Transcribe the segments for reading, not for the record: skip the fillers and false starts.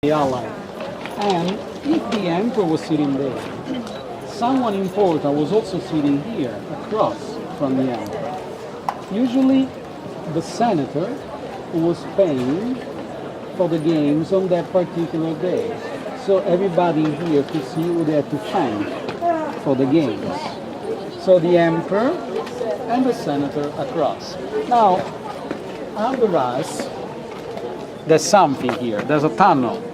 they are like. And if the emperor was sitting there, someone important was also sitting here, across from the emperor. Usually the senator was paying for the games on that particular day. So everybody here could see who they had to thank for the games. So the emperor and the senator across. Now, under us, there's something here. There's a tunnel.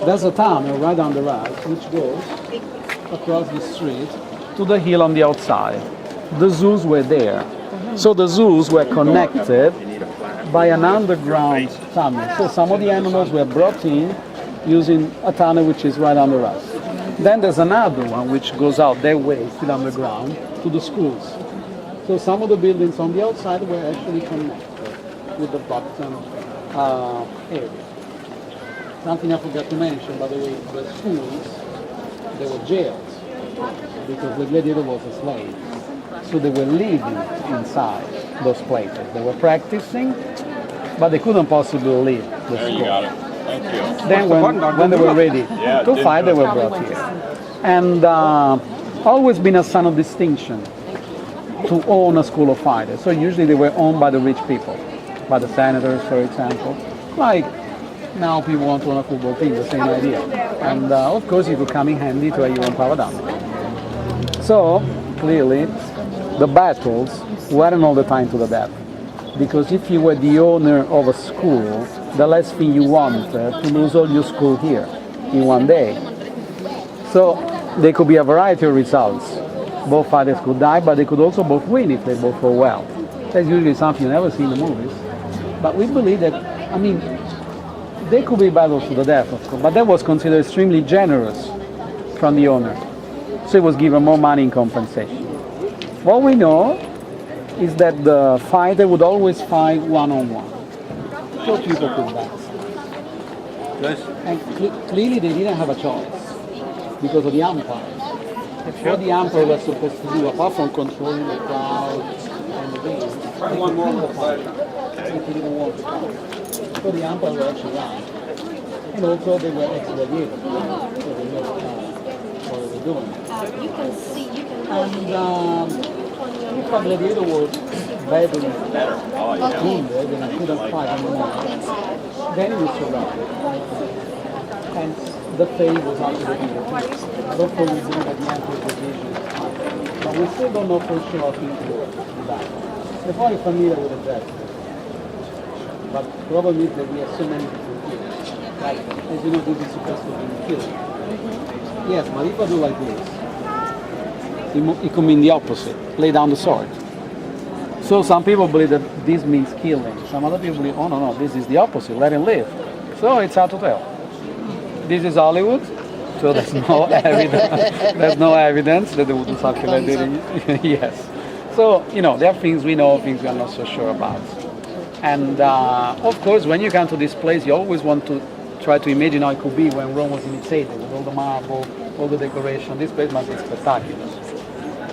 There's a tunnel right under us which goes across the street to the hill on the outside. The zoos were there. So the zoos were connected by an underground tunnel. So some of the animals were brought in using a tunnel which is right under us. Then there's another one which goes out their way, still underground, to the schools. So some of the buildings on the outside were actually connected with the bottom area. Something I forgot to mention, by the way, the schools, they were jails because the gladiator was a slave. So they were living inside those places. They were practicing, but they couldn't possibly leave the There school. you got it. Thank you. Then when they were ready to fight, they were brought here. And always been a sign of distinction to own a school of fighters. So usually they were owned by the rich people, by the senators, for example. Like now people want to own a football team, the same idea. And of course it would come in handy to have your own paladin. So clearly the battles weren't all the time to the death. Because if you were the owner of a school, the last thing you wanted to lose all your school here in one day. So there could be a variety of results. Both fighters could die, but they could also both win if they both go well. That's usually something you never see in the movies. But we believe that, I mean, there could be battles to the death, of course, but that was considered extremely generous from the owner. So he was given more money in compensation. What we know is that the fighter would always fight one-on-one. So people could box. And clearly they didn't have a choice because of the umpires. What the umpire was supposed to do, apart from controlling the crowd and the game, they want more of the fight if he didn't want to fight. So the umpire were actually around. And also they were ex-gladiators, so they know what they were doing. You can see, you can And if a gladiator was badly wounded and couldn't fight anymore, then he was surrounded. And the fate was absolutely revealed. Therefore, we know that the emperor's decision is fine. But we still don't know for sure if he would die. We're probably familiar with the death. But the problem is that we have so many people here. Like, as you know, this is supposed to be killed. Yes, but if I do like this, it could mean the opposite, lay down the sword. So some people believe that this means killing. Some other people believe, oh no, this is the opposite, let him live. So it's hard to tell. This is Hollywood, so there's no evidence. There's no evidence that they would do something like that. Yes. So, you know, there are things we know, things we are not so sure about. And of course, when you come to this place, you always want to try to imagine how it could be when Rome was imitated, with all the marble, all the decoration. This place must be spectacular.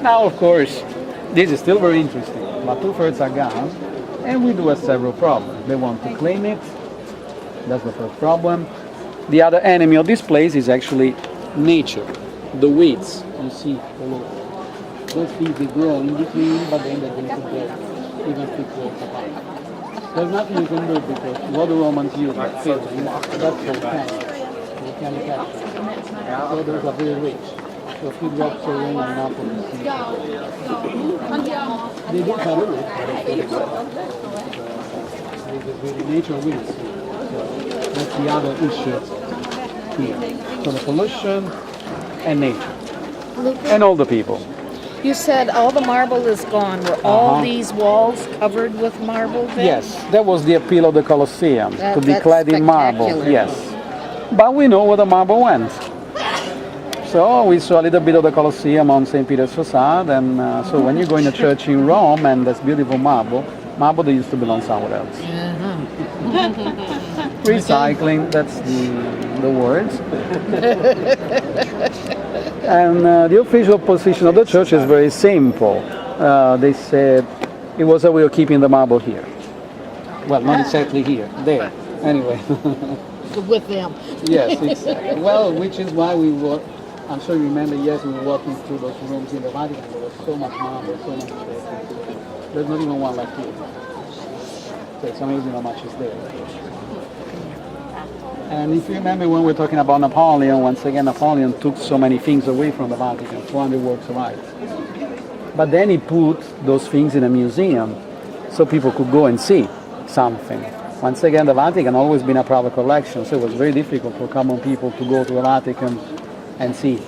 Now, of course, this is still very interesting, but 2/3 are gone, and we do have several problems. They want to claim it. That's the first problem. The other enemy of this place is actually nature, the weeds. You see all over. Those things they grow in between, but then they're going to grow even 6 walls apart. There's nothing you can do because what the Romans used was filling. That's volcanic action. So those are very rich. So if you drop so rain in Napoli, they do very rich, but it's very good. With nature wins. So that's the other issue here. So the pollution and nature. And all the people. You said all the marble is gone. Were all these walls covered with marble then? Yes, that was the appeal of the Colosseum, to be That's clad in marble. spectacular. Yes. But we know where the marble went. So we saw a little bit of the Colosseum on St. Peter's facade, and so when you go in a church in Rome and there's beautiful marble that used to belong somewhere else. Recycling, that's the words. And the official position of the church is very simple. They said it was a way of keeping the marble here. Well, not exactly here, there. Anyway. with them. Yes, exactly. Well, which is why we were, I'm sure you remember, yes, we were walking through those rooms in the Vatican. There was so much marble, so much treasure. There's not even one left here. So it's amazing how much is there. And if you remember when we were talking about Napoleon, once again, Napoleon took so many things away from the Vatican, 400 works of art. But then he put those things in a museum so people could go and see something. Once again, the Vatican always been a private collection, so it was very difficult for common people to go to the Vatican and see